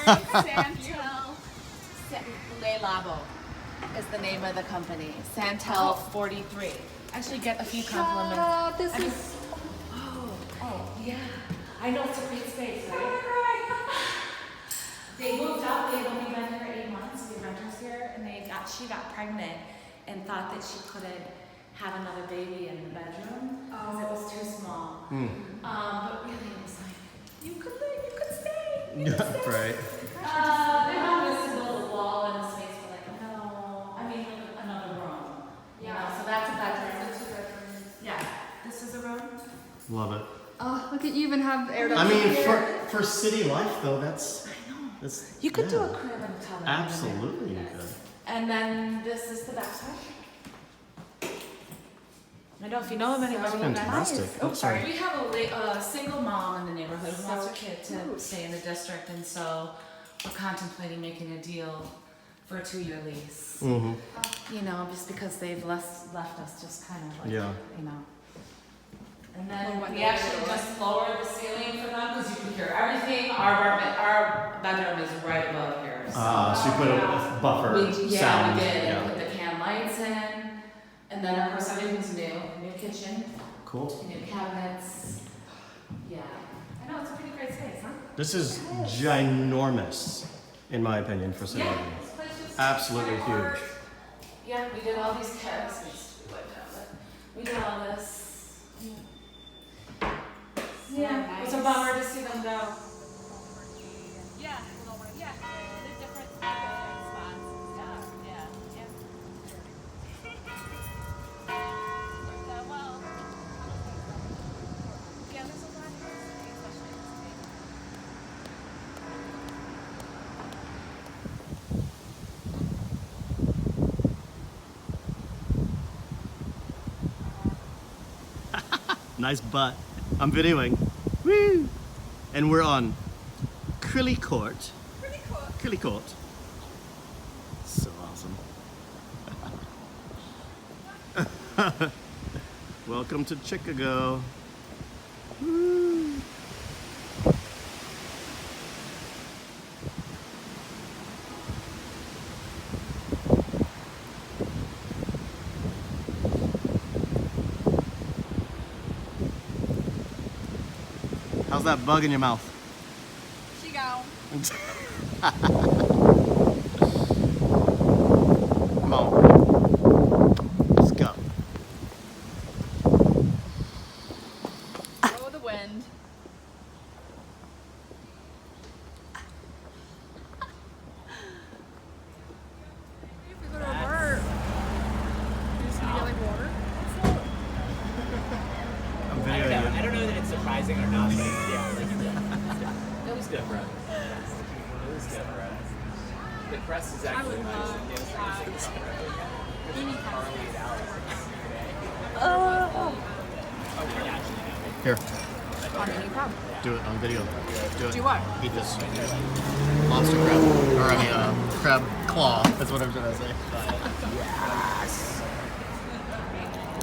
Santel Le Labo is the name of the company. Santel 43. Actually get a few compliments. Oh, this is. Oh, yeah. I know it's a great space, right? They moved out. They had only been here 8 months. The renters here, and she got pregnant and thought that she couldn't have another baby in the bedroom because it was too small. But really, it was like you could stay. You could stay. Right. They wanted us to build a wall in the space. We're like, no. I mean, another room. Yeah. So that's a bedroom. It's a 2-bedroom. Yeah. This is a room. Love it. Oh, look at you even have air. I mean, for city life though, that's. You could do a crib and a tub. Absolutely, you could. And then this is the backside. I don't know if you know of anybody. That's fantastic. Oh, sorry. We have a single mom in the neighborhood who wants her kid to stay in the district, and so we're contemplating making a deal for a 2-year lease. You know, just because they've left us just kind of like, you know. And then we actually just lowered the ceiling for them because you can hear everything. Our bedroom is right above here. So you put a buffer sound. We did. Yeah. Put the can lights in. And then of course everything's new. New kitchen. Cool. New cabinets. Yeah. I know, it's a pretty great space, huh? This is ginormous, in my opinion, for city living. Absolutely huge. Yeah, we did all these cabinets. We did all this. Yeah, it's a bummer to see them go. Yeah, yeah, the different spots and stuff. Yeah, yeah. So, well, yeah, there's a lot of history, especially in this state. Nice butt. I'm videoing. Woo! And we're on Crilly Court. Crilly Court. So awesome. Welcome to Chicago. Woo! How's that bug in your mouth? She gone. Come on. Let's go. Oh, the wind. If we go to a bar, just gonna get like water. I'm videoing. I don't know that it's surprising or not, but yeah, like, it was different. It was different. The crest is actually nice. Here, On any problem. do it on video. Do it. Do what? Eat this lobster crab. Or I mean, crab claw. That's what I'm trying to say. Yes.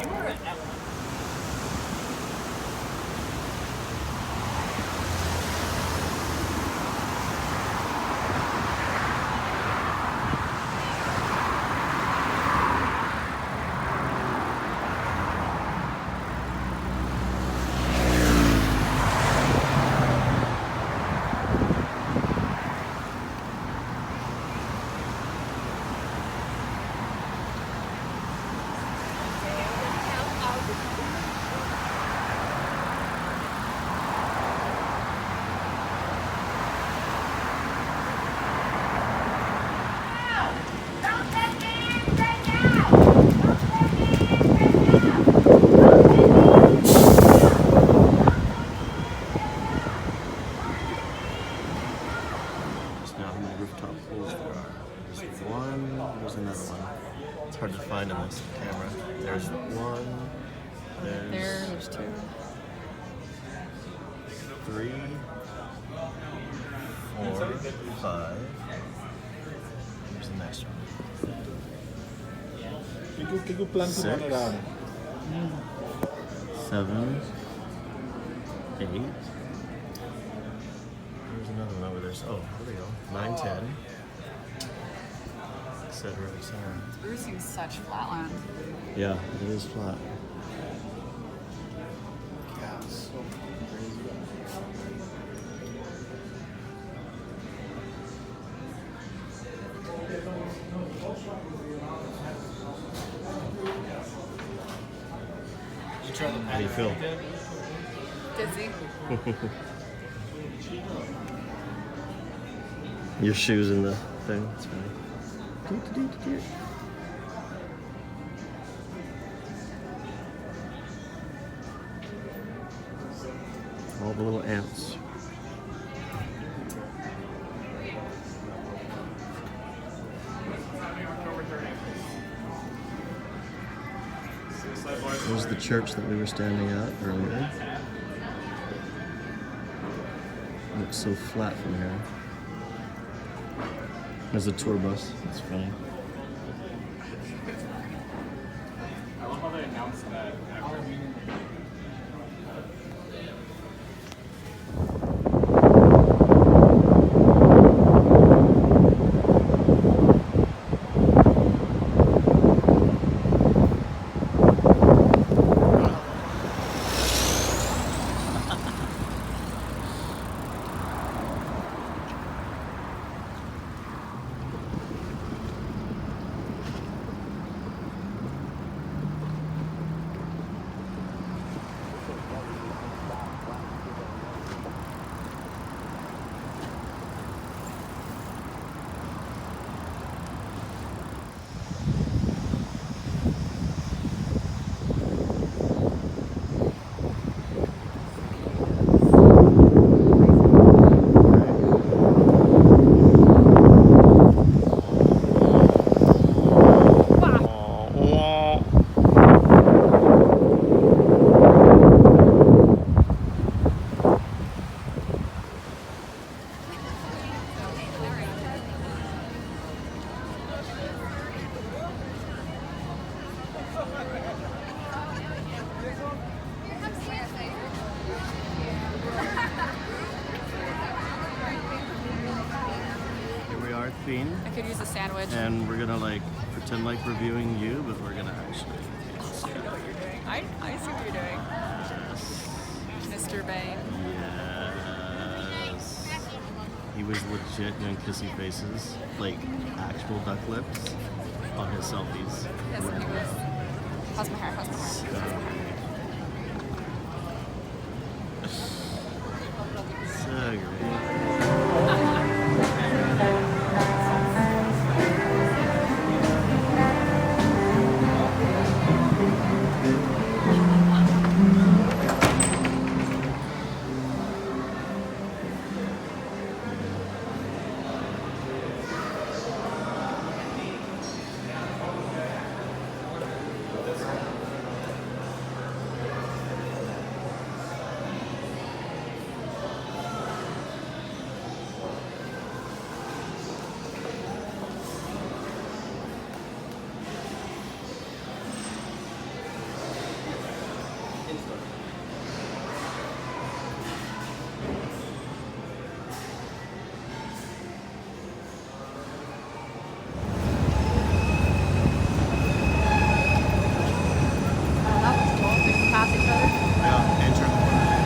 You were at that one. Just now how many rooftop pools there are. There's one, there's another one. It's hard to find in this camera. There's one, there's two. 3, 4, 5. There's the next one. Que tu plan 6, 7, 8. There's another one over there stores. Oh, there we go. 910. Etc. Etc. We're seeing such flatland. Yeah, it is flat. How do you feel? Dizzy. Your shoes in the thing. It's funny. All the little ants. There's the church that we were standing at earlier. Looks so flat from here. There's a tour bus. That's funny. I love how they announced that after. Here we are, Queen. I could use a sandwich. And we're gonna like pretend like reviewing you, but we're gonna actually. I know what you're doing. I see what you're doing. Mr. Bane. Yes. He was legit doing kissy faces, like actual duck lips, on his selfies. Yes, he was. How's my hair? How's my hair? So great. Yeah, enter the corner.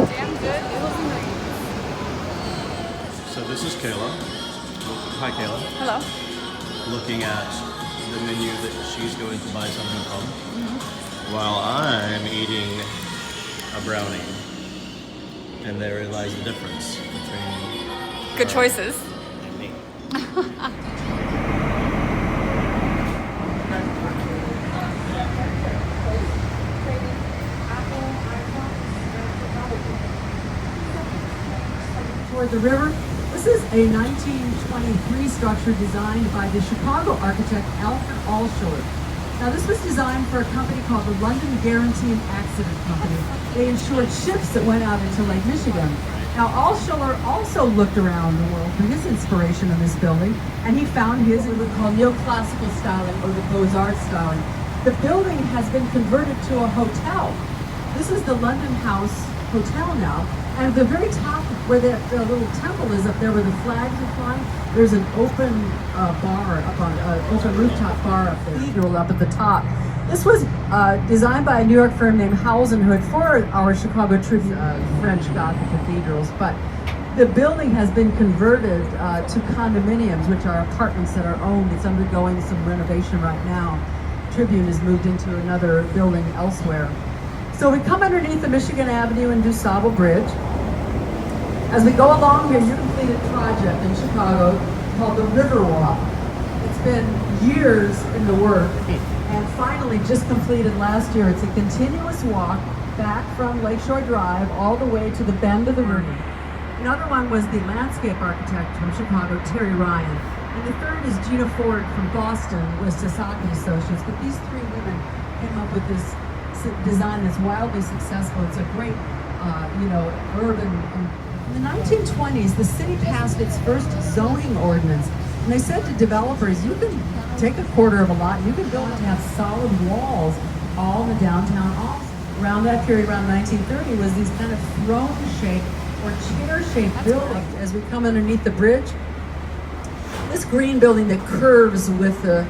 Damn good noodles and rings. So this is Kayla. Hi, Kayla. Hello. Looking at the menu that she's going to buy something from, while I'm eating a brownie. And therein lies the difference between Good choices. and me. Toward the river. This is a 1923 structure designed by the Chicago architect Alfred Alschuler. Now this was designed for a company called the London Guarantee and Accident Company. They insured ships that went out into Lake Michigan. Now Alschuler also looked around the world for his inspiration in this building, and he found his, what we call neoclassical styling, or the Beaux-Arts styling. The building has been converted to a hotel. This is the London House Hotel now, and at the very top where the little temple is up there where the flags are flying, there's an open bar up on open rooftop bar up there, cathedral up at the top. This was designed by a New York firm named Howells and Hood for our Chicago Tribune French Gothic cathedrals, but the building has been converted to condominiums, which are apartments that are owned. It's undergoing some renovation right now. Tribune has moved into another building elsewhere. So we come underneath the Michigan Avenue and DuSable Bridge. As we go along here, you completed a project in Chicago called the Riverwalk. It's been years in the work and finally just completed last year. It's a continuous walk back from Lakeshore Drive all the way to the bend of the river. Another one was the landscape architect from Chicago, Terry Ryan. And the third is Gina Ford from Boston with Sasaki Associates. But these three women came up with this design that's wildly successful. It's a great, urban. In the 1920s, the city passed its first zoning ordinance. And they said to developers, you can take a quarter of a lot, you can build it to have solid walls all in the downtown office. Around that period, around 1930, was these kind of throne-shaped or chair-shaped buildings. As we come underneath the bridge, this green building that curves with the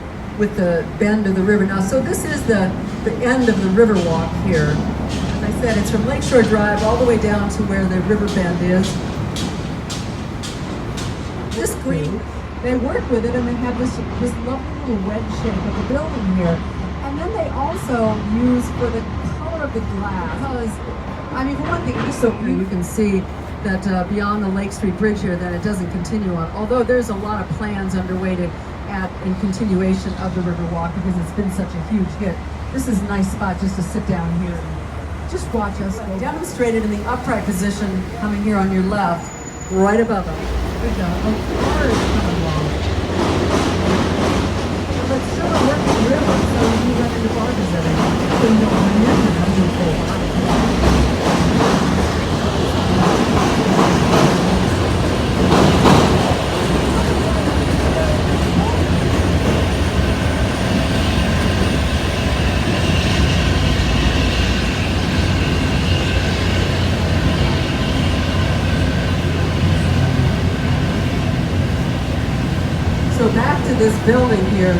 bend of the river. Now, so this is the end of the river walk here. As I said, it's from Lakeshore Drive all the way down to where the river bend is. This green, they work with it and they have this lovely little wedge shape of the building here. And then they also use for the color of the glass. Because, I mean, for one thing, just so you can see that beyond the Lake Street Bridge here, that it doesn't continue on. Although there's a lot of plans underway to add in continuation of the Riverwalk because it's been such a huge hit. This is a nice spot just to sit down here and just watch us go. Demonstrated in the upright position coming here on your left, right above us. Good job. Oh, car is coming along. But still a working river, so you run into barges every day. So you don't run into them until full. So back to this building here.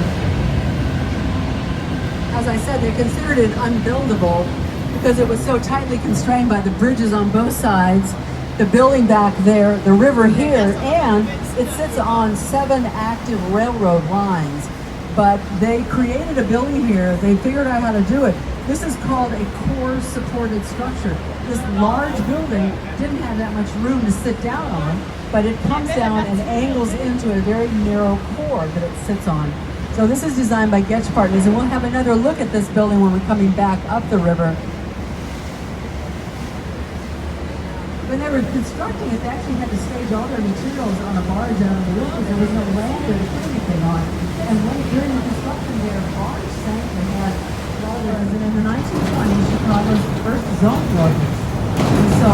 As I said, they considered it unbuildable because it was so tightly constrained by the bridges on both sides, the building back there, the river here, and it sits on 7 active railroad lines. But they created a building here. They figured out how to do it. This is called a core supported structure. This large building didn't have that much room to sit down on, but it comes down and angles into a very narrow core that it sits on. So this is designed by Getch Partners, and we'll have another look at this building when we're coming back up the river. When they were constructing it, they actually had to stage all their materials on a barge out of the river because there was no land there to put anything on. And during the construction, their barge sank and had water. And in the 1920s, Chicago's first zoning ordinance. And so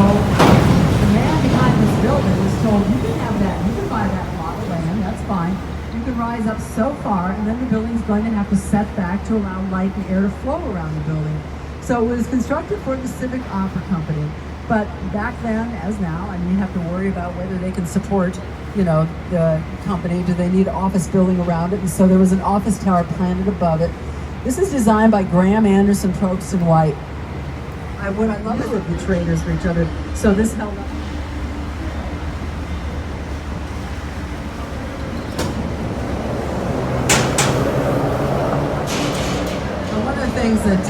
the man behind this building was told, you can have that, you can buy that lot of land, that's fine. You can rise up so far, and then the building's going to have to set back to allow light and air to flow around the building. So it was constructed for the Civic Opera Company. But back then, as now, I mean, you have to worry about whether they can support, the company. Do they need an office building around it? And so there was an office tower planted above it. This is designed by Graham, Anderson, Probst, and White. What I love is the traders for each other. So this held up. One of the things that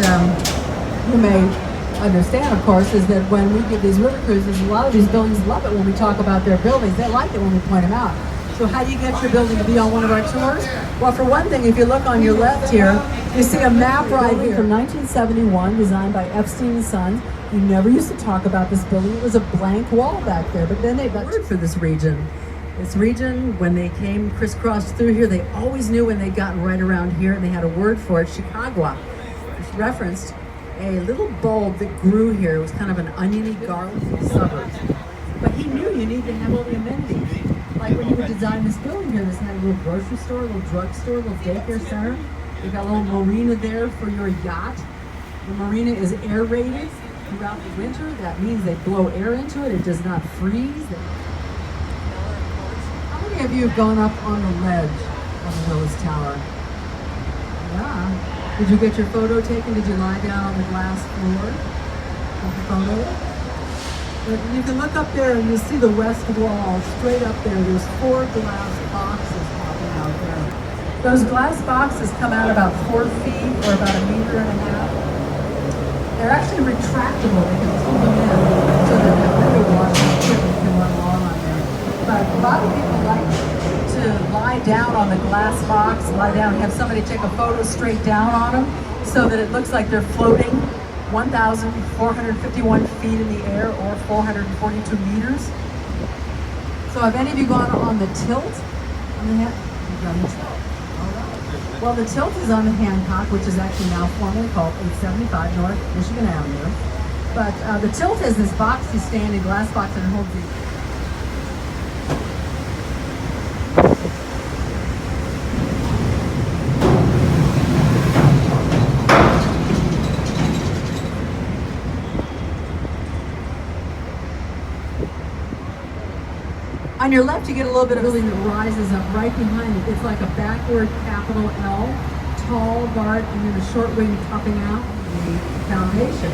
you may understand, of course, is that when we give these river cruises, a lot of these buildings love it when we talk about their buildings. They like it when we point them out. So how do you get your building to be on one of our tours? Well, for one thing, if you look on your left here, you see a map right here from 1971, designed by Epstein & Sons. We never used to talk about this building. It was a blank wall back there, but then they got word for this region. This region, when they came crisscrossed through here, they always knew when they'd gotten right around here, and they had a word for it, Chicago, which referenced a little bulb that grew here. It was kind of an oniony garlic suburb. But he knew you need to have all the amenities. Like when you would design this building here, this had a little grocery store, a little drugstore, a little daycare center. You've got a little marina there for your yacht. The marina is aerated throughout the winter. That means they blow air into it. It does not freeze. How many of you have gone up on the ledge on the Willis Tower? Yeah. Did you get your photo taken? Did you lie down on the glass floor? Take a photo? But you can look up there and you'll see the west wall straight up there. There's 4 glass boxes popping out there. Those glass boxes come out about 4 feet or about 1.5 meters. They're actually retractable. They can pull them in so that the window washing equipment can run along on there. But a lot of people like to lie down on the glass box, lie down and have somebody take a photo straight down on them so that it looks like they're floating 1,451 feet in the air or 442 meters. So have any of you gone on the tilt? On the you've done the tilt. All right. Well, the tilt is on the Hancock, which is actually now formally called 875 North Michigan Avenue. But the tilt is this boxy standing glass box that holds the On your left, you get a little bit of a building that rises up right behind it. It's like a backward capital L, tall guard, and then a short wing topping out the foundation.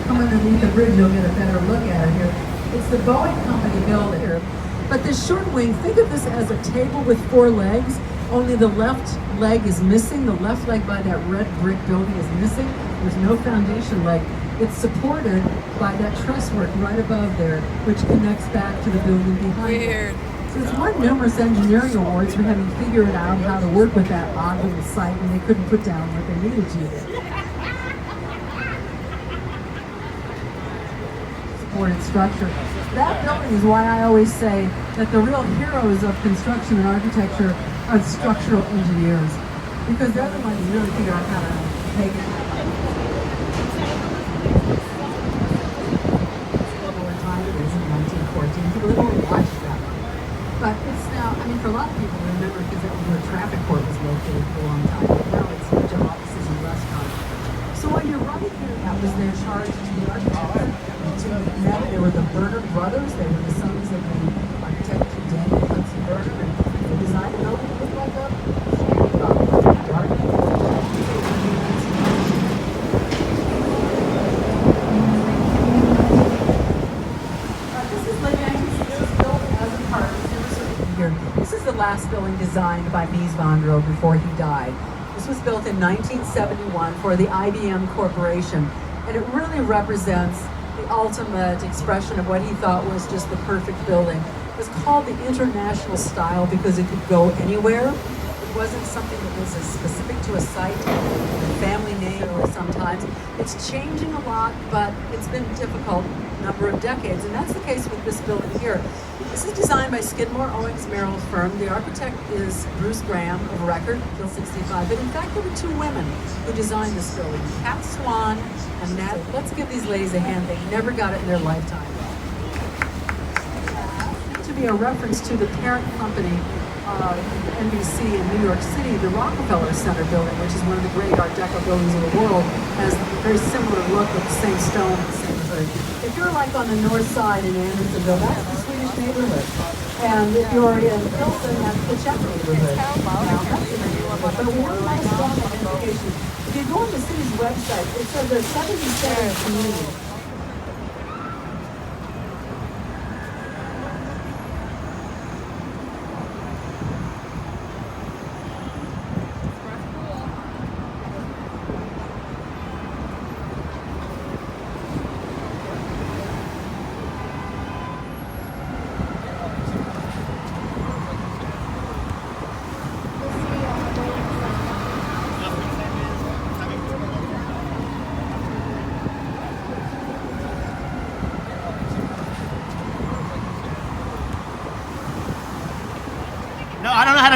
Come underneath the bridge, you'll get a better look at it here. It's the Boeing Company building here. But this short wing, think of this as a table with 4 legs, only the left leg is missing. The left leg by that red brick building is missing. There's no foundation leg. It's supported by that truss work right above there, which connects back to the building behind it. So it's won numerous engineering awards for having figured out how to work with that odd little site when they couldn't put down what they needed to. Supported structure. That building is why I always say that the real heroes of construction and architecture are structural engineers, because they're the ones who really figure out how to make it happen. People don't watch that one. But it's now, I mean, for a lot of people, remember, because that was where traffic court was located for a long time. But now it's a bunch of offices and restaurants. So when you're right here, that was their charge to the architects. They were the Berner brothers. They were the sons of the architect Daniel Hudson Berner. And they designed the building to look like a This is the last building designed by Mies van der Rohe before he died. This was built in 1971 for the IBM Corporation, and it really represents the ultimate expression of what he thought was just the perfect building. It was called the International Style because it could go anywhere. It wasn't something that was specific to a site, a family name, or sometimes. It's changing a lot, but it's been difficult number of decades, and that's the case with this building here. This is designed by Skidmore, Owings, Merrill firm. The architect is Bruce Graham of record, till 65. But in fact, there were 2 women who designed this building, Pat Swan and Nat. Let's give these ladies a hand. They never got it in their lifetime. To be a reference to the parent company of NBC in New York City, the Rockefeller Center building, which is one of the great Art Deco buildings in the world, has a very similar look with the same stone and the same hood. If you're like on the north side in Andersonville, that's the Swedish neighborhood. And if you're in Pilsen, that's the Czech neighborhood. Now, that's the neighborhood. But we have a lot of strong identification. If you go on the city's website, it says there's 77 communities.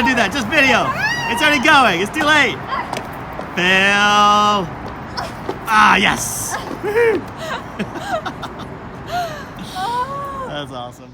gotta do that. Just video. It's already going. It's too late. Fail. Ah, yes. That's awesome.